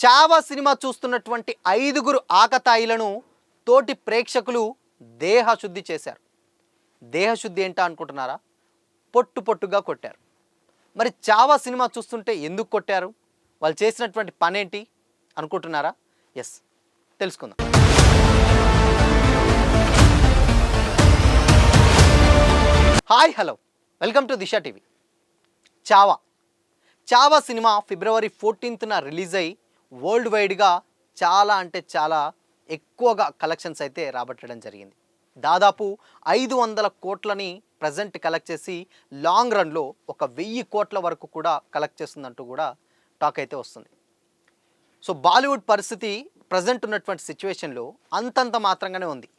Chhaava cinema చూస్తున్నటువంటి ఐదుగురు ఆకతాయిలను తోటి ప్రేక్షకులు దేహశుద్ధి చేశారు. దేహశుద్ధి ఏంటా అనుకుంటున్నారా? పొట్టు పొట్టుగా కొట్టారు. మరి చావా సినిమా చూస్తుంటే ఎందుకు కొట్టారు? వాళ్ళు చేసినటువంటి పనేంటి అనుకుంటున్నారా? ఎస్, తెలుసుకుందాం. Hi, hello, welcome to Disha TV. Chhaava Chhaava cinema February 14న release అయ్యి వరల్డ్ వైడ్గా చాలా అంటే చాలా ఎక్కువగా కలెక్షన్స్ అయితే రాబట్టడం జరిగింది. దాదాపు 500 కోట్లని ప్రజెంట్ కలెక్ట్ చేసి లాంగ్ రన్లో 1000 కోట్ల వరకు కూడా కలెక్ట్ చేస్తుందంటూ కూడా టాక్ అయితే వస్తుంది. సో బాలీవుడ్ పరిస్థితి ప్రజెంట్ ఉన్నటువంటి సిచ్యువేషన్లో అంతంత మాత్రంగానే ఉంది.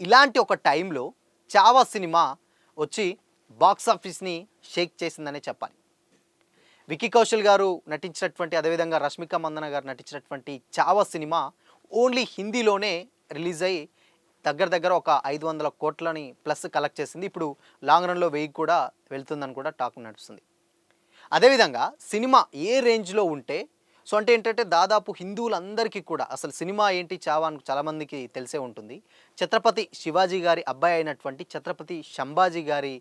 ఇలాంటి ఒక టైంలో చావా సినిమా వచ్చి బాక్స్ ఆఫీస్ని షేక్ చేసిందనే చెప్పాలి. విక్కీ కౌశల్ గారు నటించినటువంటి, అదేవిధంగా రష్మిక మందన గారు నటించినటువంటి చావా సినిమా ఓన్లీ హిందీలోనే రిలీజ్ అయ్యి దగ్గర 500 కోట్లని ప్లస్ కలెక్ట్ చేసింది. ఇప్పుడు లాంగ్ రన్లో 1000 కూడా వెళ్తుందని కూడా టాక్ నడుస్తుంది. అదేవిధంగా సినిమా ఏ రేంజ్లో ఉంటే, సో అంటే ఏంటంటే దాదాపు హిందువులందరికీ కూడా అసలు సినిమా ఏంటి చావా అని చాలామందికి తెలిసే ఉంటుంది. ఛత్రపతి శివాజీ గారి అబ్బాయి అయినటువంటి ఛత్రపతి సంభాజీ గారి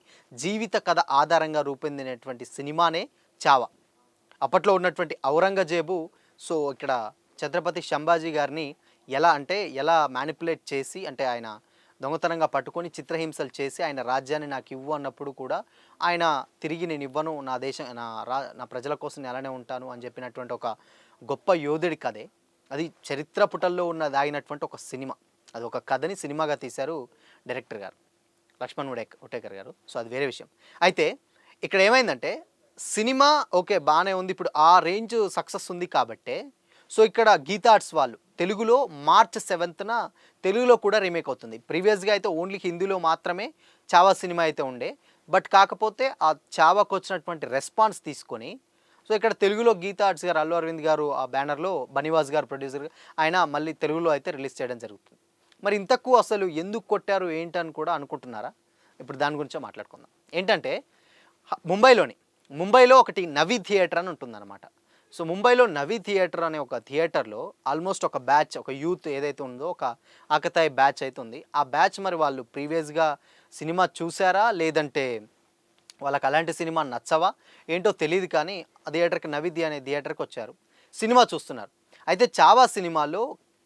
జీవిత కథ ఆధారంగా రూపొందినటువంటి సినిమానే చావా. అప్పట్లో ఉన్నటువంటి ఔరంగజేబు సో ఇక్కడ ఛత్రపతి సంభాజీ గారిని ఎలా మ్యానిపులేట్ చేసి, అంటే ఆయన దొంగతనంగా పట్టుకొని చిత్రహింసలు చేసి ఆయన రాజ్యాన్ని నాకు ఇవ్వు అన్నప్పుడు కూడా ఆయన తిరిగి నేను ఇవ్వను, నా దేశం నా ప్రజల కోసం నేను అలానే ఉంటాను అని చెప్పినటువంటి ఒక గొప్ప యోధుడి కథే అది. చరిత్ర పుటల్లో దాగినటువంటి ఒక సినిమా. అది ఒక కథని సినిమాగా తీశారు డైరెక్టర్ గారు లక్ష్మణ్ ఉటేకర్ గారు. సో అది వేరే విషయం. అయితే ఇక్కడ ఏమైందంటే సినిమా ఓకే బాగానే ఉంది, ఇప్పుడు ఆ రేంజ్ సక్సెస్ ఉంది కాబట్టే సో ఇక్కడ గీతా ఆర్ట్స్ వాళ్ళు తెలుగులో మార్చ్ 7న తెలుగులో కూడా రీమేక్ అవుతుంది. ప్రీవియస్గా అయితే ఓన్లీ హిందీలో మాత్రమే చావా సినిమా అయితే ఉండే. బట్ కాకపోతే ఆ చావాకు వచ్చినటువంటి రెస్పాన్స్ తీసుకొని సో ఇక్కడ తెలుగులో గీతా ఆర్ట్స్ గారు, అల్లు అరవింద్ గారు ఆ బ్యానర్లో, బనివాస్ గారు ప్రొడ్యూసర్, ఆయన మళ్ళీ తెలుగులో అయితే రిలీజ్ చేయడం జరుగుతుంది. మరి ఇంతకు అసలు ఎందుకు కొట్టారు ఏంటని కూడా అనుకుంటున్నారా? ఇప్పుడు దాని గురించే మాట్లాడుకుందాం. ఏంటంటే ముంబైలో ఒకటి నవీ థియేటర్ అని ఉంటుందన్నమాట. సో ముంబైలో నవీ థియేటర్ అనే ఒక థియేటర్లో ఆల్మోస్ట్ ఒక బ్యాచ్, ఒక యూత్ ఏదైతే ఉందో ఒక ఆకతాయి బ్యాచ్ అయితే ఉంది. ఆ బ్యాచ్ మరి వాళ్ళు ప్రీవియస్గా సినిమా చూసారా, లేదంటే వాళ్ళకి అలాంటి సినిమా నచ్చవా ఏంటో తెలియదు, కానీ ఆ థియేటర్కి నవీది అనే థియేటర్కి వచ్చారు, సినిమా చూస్తున్నారు. అయితే చావా సినిమాలో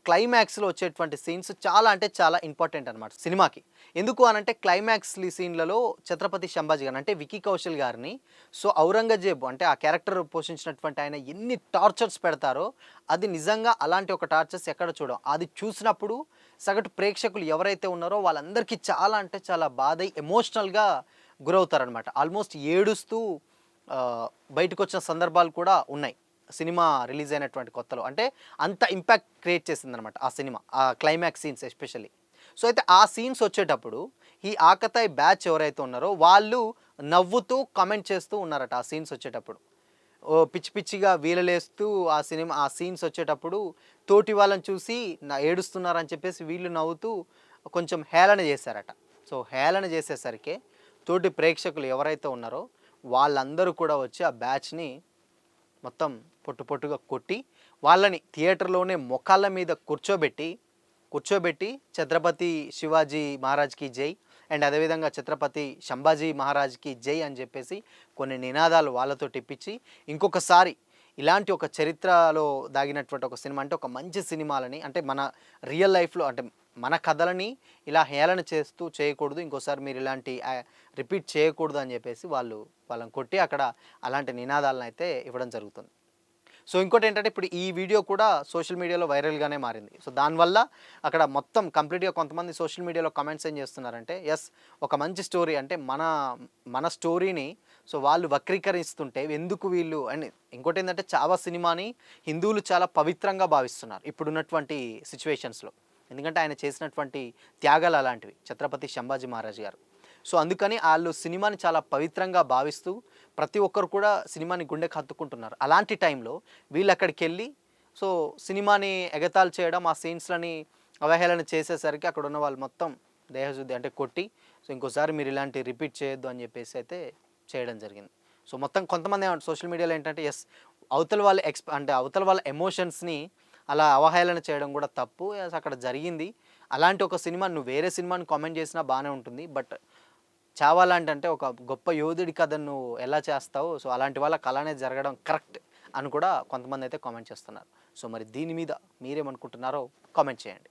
క్లైమాక్స్లో వచ్చేటువంటి సీన్స్ చాలా అంటే చాలా ఇంపార్టెంట్ అనమాట సినిమాకి. ఎందుకు అనంటే క్లైమాక్స్ సీన్లలో ఛత్రపతి సంభాజీ గారిని, అంటే విక్కీ కౌశల్ గారిని సో ఔరంగజేబు అంటే ఆ క్యారెక్టర్ పోషించినటువంటి ఆయన ఎన్ని టార్చర్స్ పెడతారో అది నిజంగా అలాంటి ఒక టార్చర్స్ ఎక్కడ చూడం. అది చూసినప్పుడు సగటు ప్రేక్షకులు ఎవరైతే ఉన్నారో వాళ్ళందరికీ చాలా అంటే చాలా బాధ, ఎమోషనల్గా గురవుతారనమాట. ఆల్మోస్ట్ ఏడుస్తూ బయటకు వచ్చిన సందర్భాలు కూడా ఉన్నాయి సినిమా రిలీజ్ అయినటువంటి కొత్తలో. అంటే అంత ఇంపాక్ట్ క్రియేట్ చేసిందనమాట ఆ సినిమా, ఆ క్లైమాక్స్ సీన్స్ ఎస్పెషల్లీ. సో అయితే ఆ సీన్స్ వచ్చేటప్పుడు ఈ ఆకతాయి బ్యాచ్ ఎవరైతే ఉన్నారో వాళ్ళు నవ్వుతూ కమెంట్ చేస్తూ ఉన్నారట ఆ సీన్స్ వచ్చేటప్పుడు. ఓ పిచ్చి పిచ్చిగా వీలలేస్తూ ఆ సీన్స్ వచ్చేటప్పుడు తోటి వాళ్ళని చూసి ఏడుస్తున్నారని చెప్పేసి వీళ్ళు నవ్వుతూ కొంచెం హేళన చేశారట. సో హేళన చేసేసరికి తోటి ప్రేక్షకులు ఎవరైతే ఉన్నారో వాళ్ళందరూ కూడా వచ్చి ఆ బ్యాచ్ని మొత్తం పొట్టుగా కొట్టి వాళ్ళని థియేటర్లోనే మొఖాల మీద కూర్చోబెట్టి ఛత్రపతి శివాజీ మహారాజ్కి జై అండ్ అదేవిధంగా ఛత్రపతి సంభాజీ మహారాజ్కి జై అని చెప్పేసి కొన్ని నినాదాలు వాళ్ళతో ఇప్పించి ఇంకొకసారి ఇలాంటి ఒక చరిత్రలో దాగినటువంటి ఒక సినిమా, అంటే ఒక మంచి సినిమాలని, అంటే మన రియల్ లైఫ్లో అంటే మన కథలని ఇలా హేళన చేస్తూ చేయకూడదు, ఇంకోసారి మీరు ఇలాంటి రిపీట్ చేయకూడదు అని చెప్పేసి వాళ్ళని కొట్టి అక్కడ అలాంటి నినాదాలను అయితే ఇవ్వడం జరుగుతుంది. సో ఇంకోటి ఏంటంటే ఇప్పుడు ఈ వీడియో కూడా సోషల్ మీడియాలో వైరల్గానే మారింది. సో దానివల్ల అక్కడ మొత్తం కంప్లీట్గా కొంతమంది సోషల్ మీడియాలో కమెంట్స్ ఏం చేస్తున్నారంటే, ఎస్ ఒక మంచి స్టోరీ, అంటే మన స్టోరీని సో వాళ్ళు వక్రీకరిస్తుంటే ఎందుకు వీళ్ళు, అండ్ ఇంకోటి ఏంటంటే చావా సినిమాని హిందువులు చాలా పవిత్రంగా భావిస్తున్నారు ఇప్పుడున్నటువంటి సిచ్యువేషన్స్లో. ఎందుకంటే ఆయన చేసినటువంటి త్యాగాలు అలాంటివి, ఛత్రపతి సంభాజీ మహారాజ్ గారు. సో అందుకని వాళ్ళు సినిమాని చాలా పవిత్రంగా భావిస్తూ ప్రతి ఒక్కరు కూడా సినిమాని గుండెకి హత్తుకుంటున్నారు. అలాంటి టైంలో వీళ్ళు అక్కడికి వెళ్ళి సో సినిమాని ఎగతాళి చేయడం, ఆ సీన్స్లని అవహేళన చేసేసరికి అక్కడ ఉన్న వాళ్ళు మొత్తం దేహశుద్ధి అంటే కొట్టి సో ఇంకోసారి మీరు ఇలాంటి రిపీట్ చేయొద్దు అని చెప్పేసి అయితే చేయడం జరిగింది. సో మొత్తం కొంతమంది సోషల్ మీడియాలో ఏంటంటే అవతల వాళ్ళ ఎమోషన్స్ని అలా అవహేళన చేయడం కూడా తప్పు. అక్కడ జరిగింది. అలాంటి ఒక సినిమా నువ్వు వేరే సినిమాని కామెంట్ చేసినా బానే ఉంటుంది. బట్ 'చావాలాంటి' అంటే ఒక గొప్ప యోధుడి కథను నువ్వు ఎలా చేస్తావు? సో, అలాంటి వాళ్ళకి అలానే జరగడం కరెక్ట్ అని కూడా కొంతమందైతే కామెంట్ చేస్తున్నారు. సో, మరి దీని మీద మీరేమనుకుంటున్నారో కామెంట్ చేయండి.